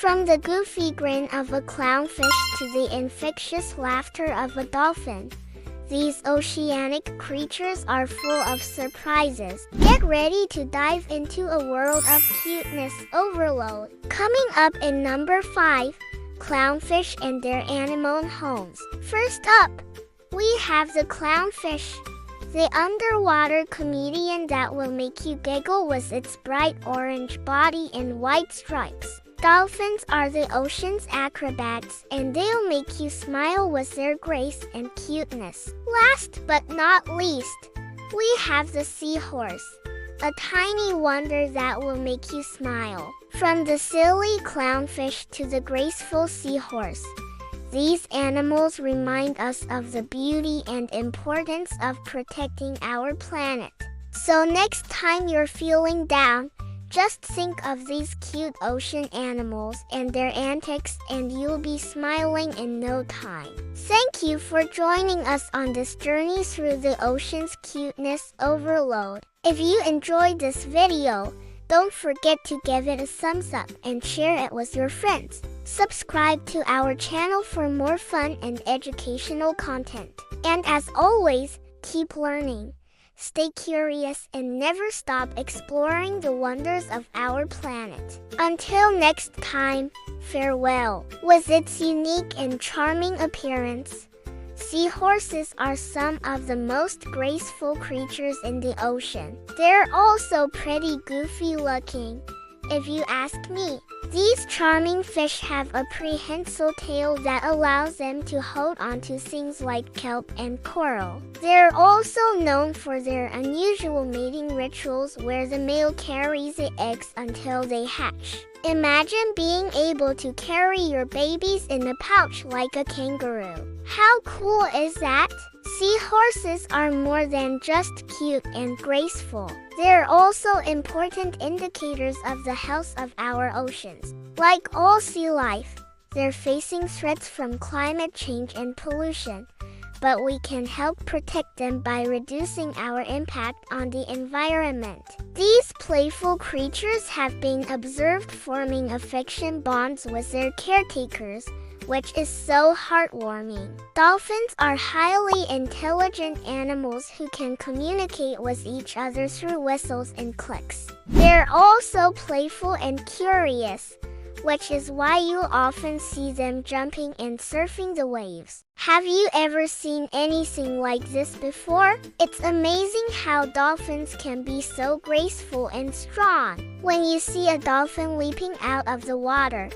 From the goofy grin of a clownfish to the infectious laughter of a dolphin, these oceanic creatures are full of surprises. Get ready to dive into a world of cuteness overload. Coming up in number 5, clownfish and their anemone homes. First up, we have the clownfish, the underwater comedian that will make you giggle with its bright orange body and white stripes. Dolphins are the ocean's acrobats, and they'll make you smile with their grace and cuteness. Last but not least, we have the seahorse, a tiny wonder that will make you smile. From the silly clownfish to the graceful seahorse, these animals remind us of the beauty and importance of protecting our planet. So next time you're feeling down, just think of these cute ocean animals and their antics, and you'll be smiling in no time. Thank you for joining us on this journey through the ocean's cuteness overload. If you enjoyed this video, don't forget to give it a thumbs up and share it with your friends. Subscribe to our channel for more fun and educational content. And as always, keep learning. Stay curious and never stop exploring the wonders of our planet. Until next time, farewell. With its unique and charming appearance, seahorses are some of the most graceful creatures in the ocean. They're also pretty goofy looking, if you ask me. These charming fish have a prehensile tail that allows them to hold onto things like kelp and coral. They're also known for their unusual mating rituals where the male carries the eggs until they hatch. Imagine being able to carry your babies in a pouch like a kangaroo. How cool is that? Seahorses are more than just cute and graceful. They're also important indicators of the health of our oceans. Like all sea life, they're facing threats from climate change and pollution, but we can help protect them by reducing our impact on the environment. These playful creatures have been observed forming affection bonds with their caretakers, which is so heartwarming. Dolphins are highly intelligent animals who can communicate with each other through whistles and clicks. They're also playful and curious, which is why you'll often see them jumping and surfing the waves. Have you ever seen anything like this before? It's amazing how dolphins can be so graceful and strong. When you see a dolphin leaping out of the water,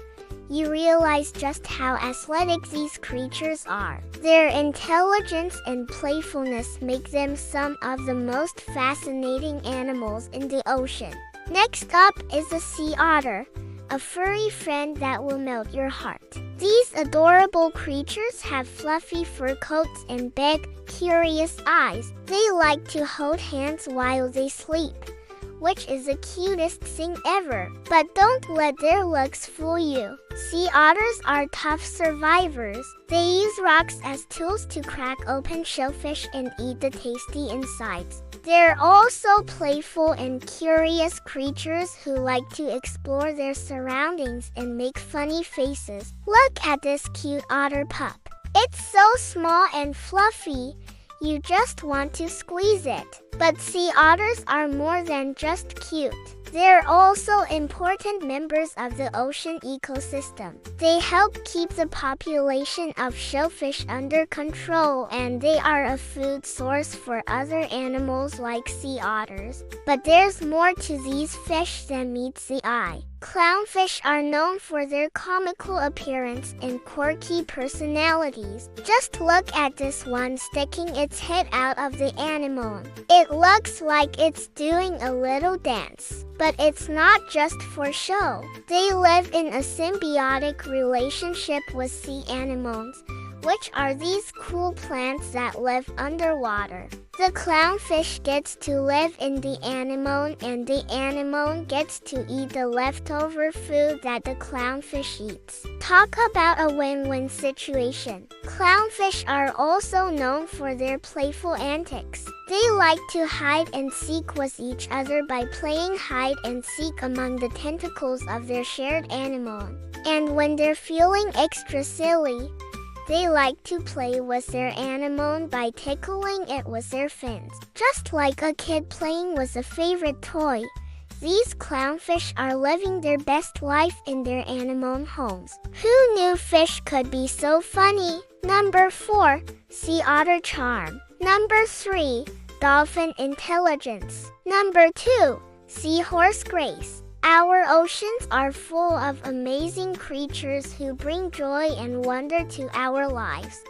you realize just how athletic these creatures are. Their intelligence and playfulness make them some of the most fascinating animals in the ocean. Next up is the sea otter, a furry friend that will melt your heart. These adorable creatures have fluffy fur coats and big, curious eyes. They like to hold hands while they sleep, which is the cutest thing ever. But don't let their looks fool you. Sea otters are tough survivors. They use rocks as tools to crack open shellfish and eat the tasty insides. They're also playful and curious creatures who like to explore their surroundings and make funny faces. Look at this cute otter pup. It's so small and fluffy, you just want to squeeze it. But sea otters are more than just cute. They're also important members of the ocean ecosystem. They help keep the population of shellfish under control, and they are a food source for other animals like sea otters. But there's more to these fish than meets the eye. Clownfish are known for their comical appearance and quirky personalities. Just look at this one sticking its head out of the anemone. It looks like it's doing a little dance. But it's not just for show. They live in a symbiotic relationship with sea anemones, which are these cool plants that live underwater. The clownfish gets to live in the anemone, and the anemone gets to eat the leftover food that the clownfish eats. Talk about a win-win situation. Clownfish are also known for their playful antics. They like to hide and seek with each other by playing hide and seek among the tentacles of their shared anemone. And when they're feeling extra silly, they like to play with their anemone by tickling it with their fins. Just like a kid playing with a favorite toy, these clownfish are living their best life in their anemone homes. Who knew fish could be so funny? Number 4. Sea otter charm. Number 3. Dolphin intelligence. Number 2. Seahorse grace. Our oceans are full of amazing creatures who bring joy and wonder to our lives.